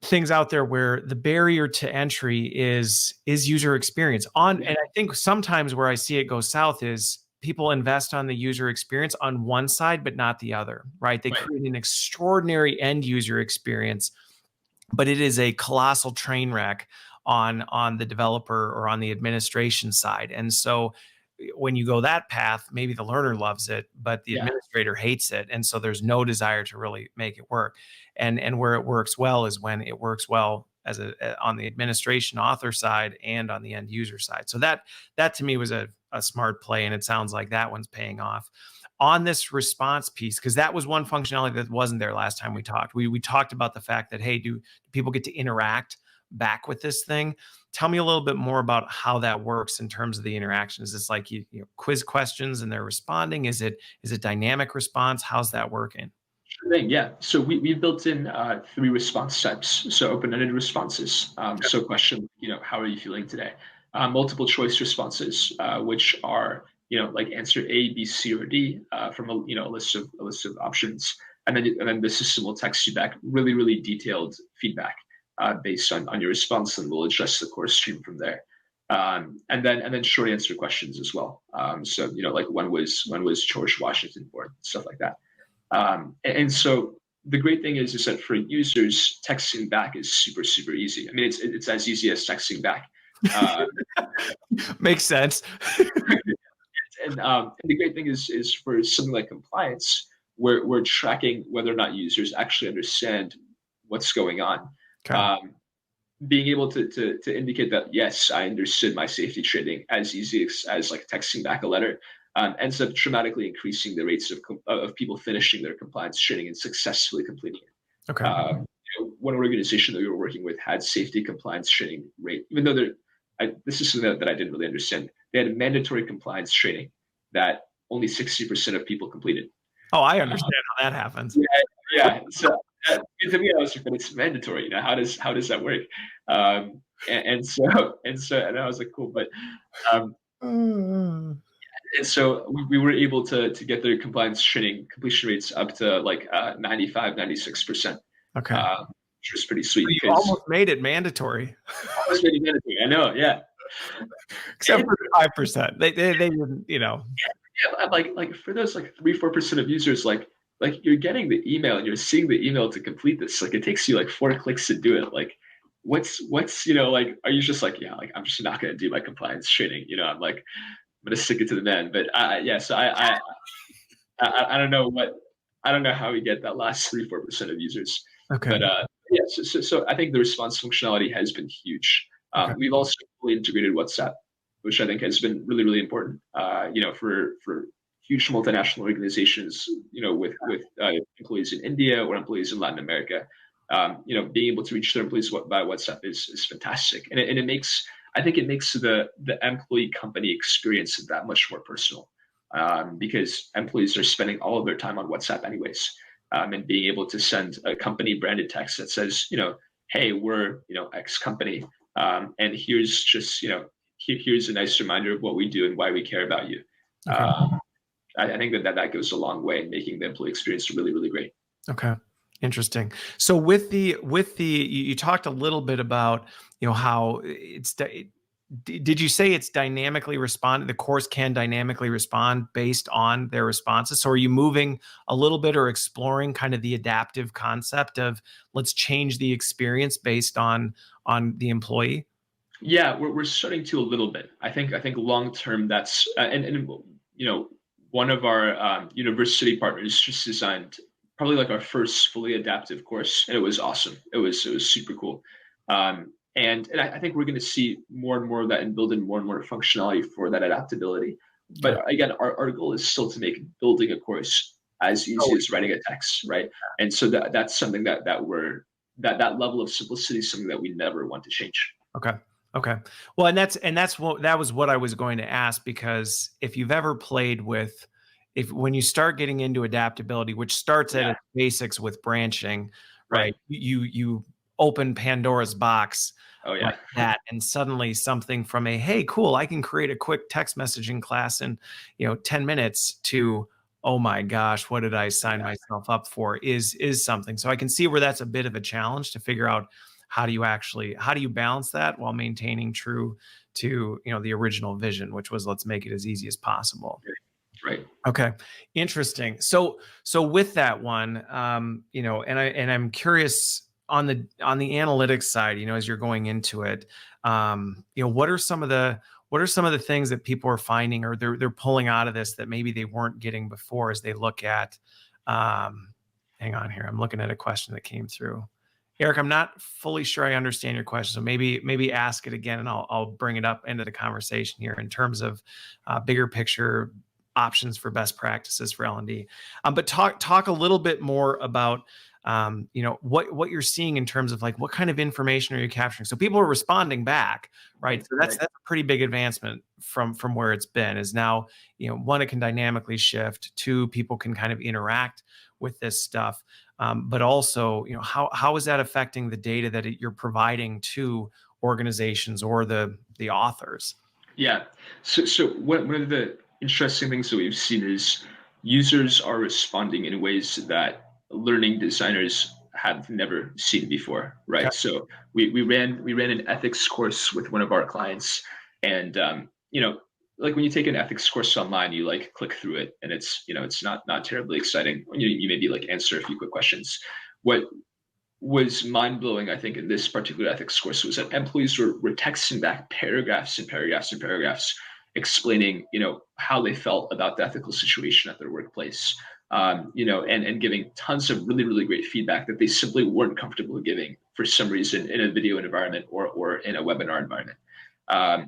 things out there where the barrier to entry is user experience on, yeah, and I think sometimes where I see it go south is people invest on the user experience on one side, but not the other, right? They right. create an extraordinary end user experience, but it is a colossal train wreck on the developer or on the administration side. And so when you go that path, maybe the learner loves it, but the Yeah, administrator hates it. And so there's no desire to really make it work. And where it works well is when it works well as on the administration author side and on the end user side. So that to me was a smart play. And it sounds like that one's paying off on this response piece, because that was one functionality that wasn't there last time we talked. We talked about the fact that, hey, do people get to interact back with this thing? Tell me a little bit more about how that works in terms of the interaction. Is this like you quiz questions and they're responding? Is it dynamic response? How's that working? sure thing. Yeah. So we built in three response types. So open-ended responses. So question, how are you feeling today? Multiple choice responses, which are, like answer A, B, C, or D from a list of options, and then the system will text you back really, really detailed feedback based on your response, and we'll adjust the course stream from there. And then short answer questions as well. So like when was George Washington born, stuff like that. And so the great thing is that for users, texting back is super, super easy. I mean, it's as easy as texting back. Uh, Makes sense. and the great thing is for something like compliance, we're tracking whether or not users actually understand what's going on. Okay. Um, Being able to indicate that yes, I understood my safety training as easy as like texting back a letter ends up dramatically increasing the rates of people finishing their compliance training and successfully completing it. Okay. One organization that we were working with had safety compliance training rate, even though this is something that I didn't really understand. They had mandatory compliance training that only 60% of people completed. Oh, I Uh, understand how that happens. yeah, yeah. So to me, I was like, but it's mandatory. How does that work? And I was like, cool. But um, Mm. and so we were able to get their compliance training completion rates up to like 95, 96%, Okay. which was pretty So sweet you because almost made it mandatory, almost made it mandatory. I know, yeah. except And for 5%. They didn't. yeah, like for those like 3, 4% of users, like you're getting the email and you're seeing the email to complete this. Like it takes you like 4 clicks to do it. Like what's like are you just like, yeah, like I'm just not gonna do my compliance training. I'm like I'm gonna stick it to the man. But yeah, so I don't know I don't know how we get that last 3, 4% of users. Okay. But yeah, so I think the response functionality has been huge. Okay. We've also fully integrated WhatsApp, which I think has been really, really important. For huge multinational organizations, with employees in India or employees in Latin America, being able to reach their employees by WhatsApp is fantastic, and it makes I think it makes the employee company experience that much more personal, because employees are spending all of their time on WhatsApp anyways, and being able to send a company branded text that says, hey, we're X company, and here's just here's a nice reminder of what we do and why we care about you. Okay. Um, I think that goes a long way in making the employee experience really, really great. Okay. Interesting. So with the you talked a little bit about how did you say it's dynamically respond? The course can dynamically respond based on their responses. So are you moving a little bit or exploring kind of the adaptive concept of let's change the experience based on the employee? Yeah, we're starting to a little bit. I think long term that's and one of our university partners just designed probably like our first fully adaptive course, and it was awesome. It was super cool. And I think we're going to see more and more of that and build in more and more functionality for that adaptability. Okay. But again, our goal is still to make building a course as easy So as writing a text, right? And so that's something that level of simplicity is something that we never want to change. okay. Okay. Well, that was what I was going to ask, because if you've ever played with, if when you start getting into adaptability, which starts at Yeah. its basics with branching, right? Right. You open Pandora's box Oh like yeah. that, and suddenly something from a, hey, cool, I can create a quick text messaging class in 10 minutes, to, oh my gosh, what did I sign Yeah. myself up for, is something. So I can see where that's a bit of a challenge to figure out how do you balance that while maintaining true to the original vision, which was, let's make it as easy as possible. Right. Okay, interesting. So with that one, and I'm curious on the analytics side, as you're going into it, what are some of the things that people are finding, or they're pulling out of this, that maybe they weren't getting before, as they look at, um, hang on here, I'm looking at a question that came through. Eric, I'm not fully sure I understand your question, so maybe ask it again, and I'll bring it up into the conversation here in terms of bigger picture options for best practices for L&D. But talk a little bit more about what you're seeing in terms of, like, what kind of information are you capturing? So people are responding back, right? Right. So that's a pretty big advancement from where it's been. Is now, one, it can dynamically shift. Two, people can kind of interact with this stuff. But also, how is that affecting the data that you're providing to organizations or the authors? Yeah. So one of the interesting things that we've seen is users are responding in ways that learning designers have never seen before, Okay. right? So we ran an ethics course with one of our clients, and like when you take an ethics course online, you like click through it, and it's not terribly exciting. You maybe like answer a few quick questions. What was mind blowing, I think, in this particular ethics course was that employees were texting back paragraphs and paragraphs and paragraphs explaining, how they felt about the ethical situation at their workplace, and giving tons of really, really great feedback that they simply weren't comfortable giving for some reason in a video environment or in a webinar environment,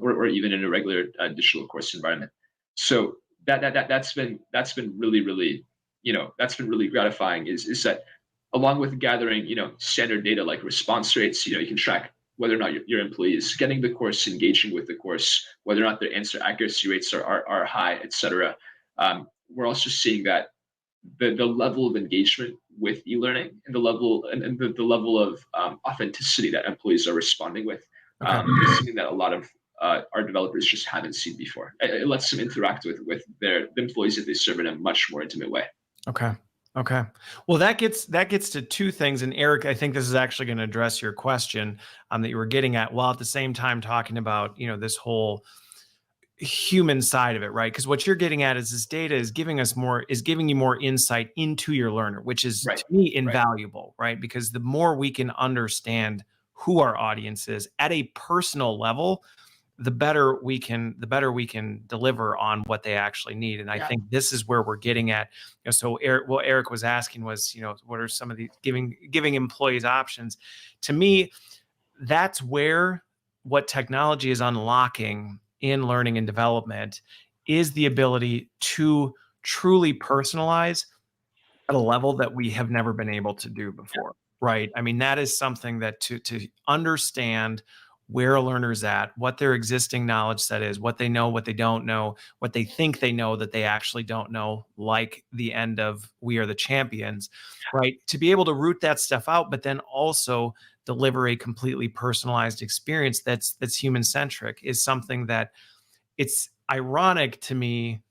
or even in a regular digital course environment. So that's been really, really, that's been really gratifying. Is that along with gathering, standard data like response rates, you can track whether or not your employees getting the course, engaging with the course, whether or not their answer accuracy rates are high, et cetera. We're also seeing that the level of engagement with e-learning and the level of authenticity that employees are responding with Okay. is something that a lot of our developers just haven't seen before. It lets them interact with the employees that they serve in a much more intimate way. Okay. Okay. Well, that gets to two things. And Eric, I think this is actually going to address your question that you were getting at, while at the same time talking about, this whole human side of it, right? Because what you're getting at is, this data is giving you more insight into your learner, which is, Right. to me, Right. invaluable, right? Because the more we can understand who our audience is at a personal level, the better we can deliver on what they actually need. And I Yeah. think this is where we're getting at. So Eric, what Eric was asking was, what are some of the giving employees options? To me, that's where what technology is unlocking in learning and development is the ability to truly personalize at a level that we have never been able to do before, right? I mean, that is something that to understand where a learner's at, what their existing knowledge set is, what they know, what they don't know, what they think they know that they actually don't know, like the end of We Are the Champions, right? To be able to root that stuff out, but then also deliver a completely personalized experience that's human centric, is something that, it's ironic to me,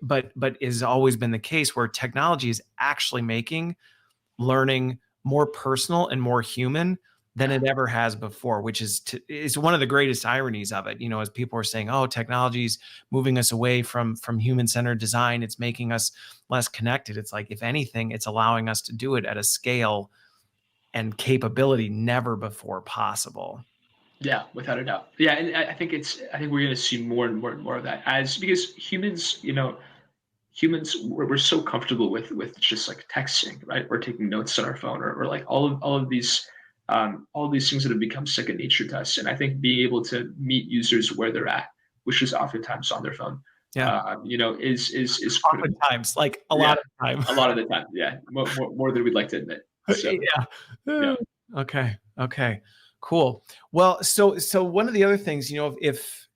but has always been the case, where technology is actually making learning more personal and more human than Yeah. it ever has before, which is one of the greatest ironies of it. As people are saying, oh, technology's moving us away from human-centered design, it's making us less connected. It's like, if anything, it's allowing us to do it at a scale and capability never before possible. Yeah, without a doubt. Yeah, and I think we're going to see more and more and more of that, as because humans, humans, we're so comfortable with just like texting, right? Or taking notes on our phone, or like all of these things that have become second nature to us. And I think being able to meet users where they're at, which is oftentimes on their phone, Yeah. is critical. Oftentimes, like a Yeah, lot of time. a lot of the time. Yeah, more than we'd like to admit. So Yeah. yeah, Okay. Okay. Cool. Well, so one of the other things, if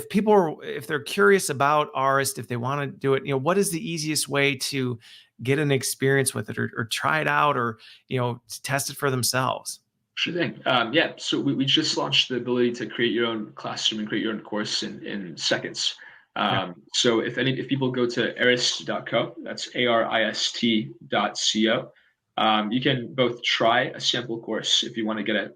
people are, if they're curious about Arist, if they want to do it, what is the easiest way to get an experience with it, or try it out, or to test it for themselves? sure thing. Yeah, so we just launched the ability to create your own classroom and create your own course in seconds. Okay. So if people go to arist.co, that's arist.co, you can both try a sample course if you want to get a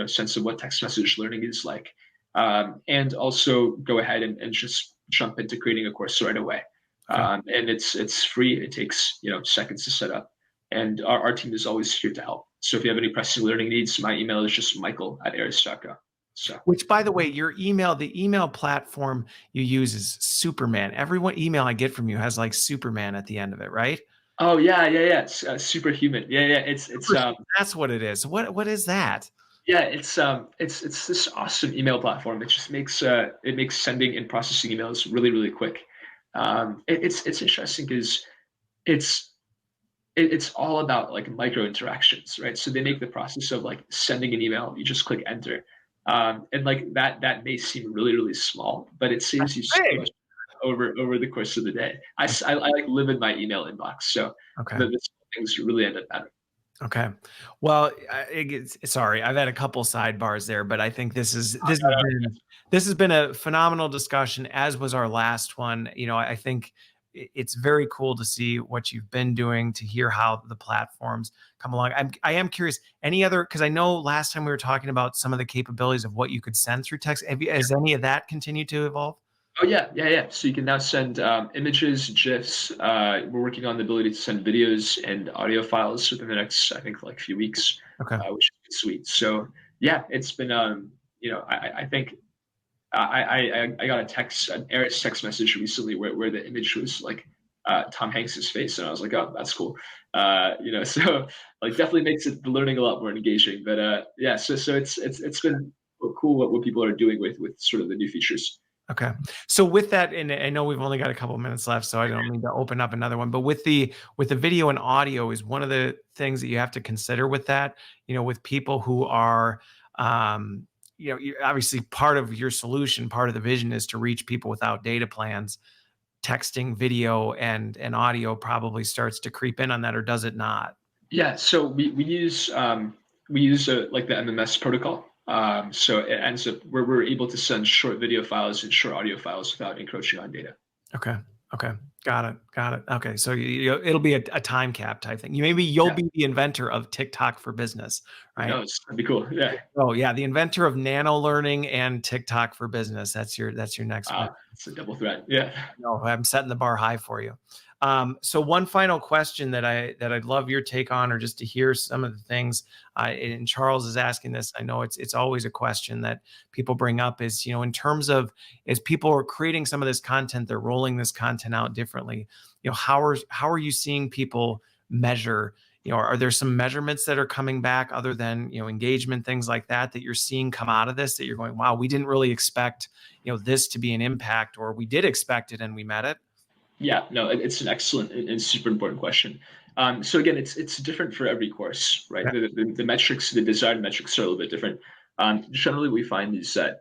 sense of what text message learning is like, and also go ahead and just jump into creating a course right away. Okay. And it's free. It takes seconds to set up, and our team is always here to help. So if you have any pressing learning needs, my email is just michael@arist.co. So Which, by the way, the email platform you use is Superman. Every email I get from you has like Superman at the end of it, right? oh yeah, it's superhuman. Yeah, That's what it is. What is that? yeah, it's this awesome email platform. It just makes it makes sending and processing emails really quick. It's interesting because it's it's all about like micro interactions, right? So they make the process of like sending an email, you just click enter, and like that may seem really small, but it saves you so Hey. much over the course of the day. I like live in my email inbox, so Okay. the small things really end up mattering. Okay. Well, sorry, I've had a couple sidebars there, but I think this has been a phenomenal discussion, as was our last one. I think it's very cool to see what you've been doing, to hear how the platforms come along. I am curious, any other, because I know last time we were talking about some of the capabilities of what you could send through text. Has any of that continued to evolve? Oh yeah. So you can now send images, GIFs. We're working on the ability to send videos and audio files within the next, I think, like few weeks, Okay. which is sweet. So yeah, it's been I think I got an Arist text message recently where the image was like Tom Hanks's face, and I was like, oh, that's cool. So like definitely makes the learning a lot more engaging. But yeah, so it's been cool what people are doing with sort of the new features. Okay. So with that, and I know we've only got a couple of minutes left, so I don't mean to open up another one, but with the video and audio, is one of the things that you have to consider with that, with people who are, obviously part of your solution, part of the vision is to reach people without data plans. Texting, video, and audio probably starts to creep in on that, or does it not? Yeah, so we use like the MMS protocol. So it ends up where we're able to send short video files and short audio files without encroaching on data. Okay. Okay. Got it. Got it. Okay. So it'll be a time cap type thing. You'll Yeah, be the inventor of TikTok for business, who right? knows? That'd be cool. Yeah. Oh yeah, the inventor of nano learning and TikTok for business. That's your next one. It's a double threat. Yeah. No, I'm setting the bar high for you. So one final question that I'd love your take on, or just to hear some of the things. And Charles is asking this. I know it's always a question that people bring up. Is in terms of, as people are creating some of this content, they're rolling this content out differently. How are you seeing people measure? Are there some measurements that are coming back, other than engagement, things like that you're seeing come out of this, that you're going, wow, we didn't really expect this to be an impact, or we did expect it and we met it? Yeah, no, it's an excellent and super important question. So again, it's different for every course, right? Yeah. The metrics, the desired metrics are a little bit different. Generally, we find is that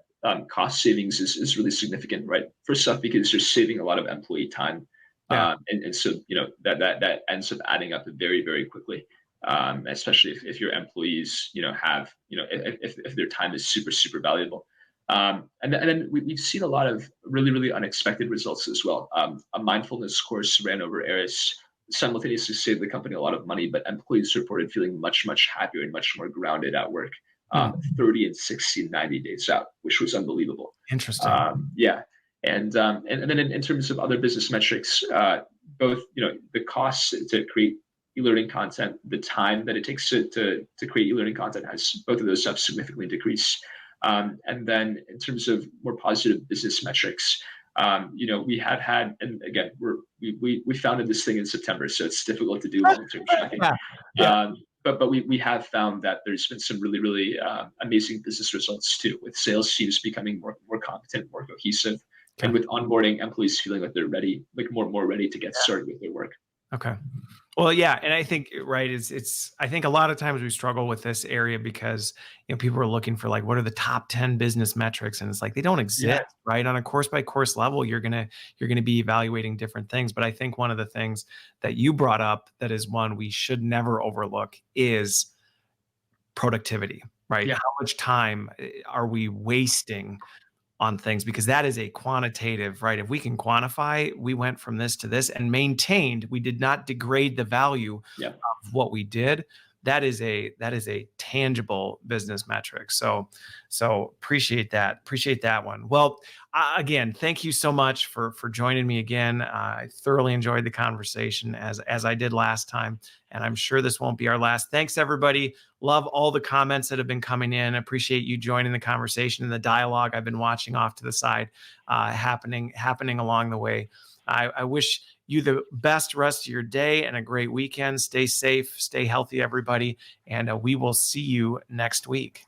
cost savings is really significant, right? First off, because you're saving a lot of employee time, Yeah. and so that ends up adding up very quickly. Especially if your employees have if their time is super valuable. And then we've seen a lot of really unexpected results as well. A mindfulness course ran over Arist simultaneously saved the company a lot of money, but employees reported feeling much happier and much more grounded at work, Hmm. 30 and 60 and 90 days out, which was unbelievable. Interesting. Yeah. And then in terms of other business metrics, both the costs to create e-learning content, the time that it takes to create e-learning content, has both of those have significantly decreased. And then in terms of more positive business metrics, We have had, and again, we founded this thing in September, so it's difficult to do long-term tracking. Yeah. Yeah. But we have found that there's been some really, really amazing business results too, with sales teams becoming more competent, more cohesive, Okay. and with onboarding employees feeling like they're ready, like more ready to get started with their work. Okay. Well, yeah, and I think right it's I think a lot of times we struggle with this area because people are looking for like what are the top 10 business metrics, and it's like they don't exist, Yeah, right? On a course by course level, you're gonna be evaluating different things. But I think one of the things that you brought up that is one we should never overlook is productivity, right? yeah, How much time are we wasting on things, because that is a quantitative, right? If we can quantify, we went from this to this and maintained, we did not degrade the value yeah. of what we did. That is a tangible business metric. So appreciate that one. Well, again, thank you so much for joining me again. I thoroughly enjoyed the conversation as I did last time, and I'm sure this won't be our last. Thanks everybody. Love all the comments that have been coming in. Appreciate you joining the conversation and the dialogue I've been watching off to the side, happening along the way. I wish you the best rest of your day and a great weekend. Stay safe, stay healthy, everybody, and we will see you next week.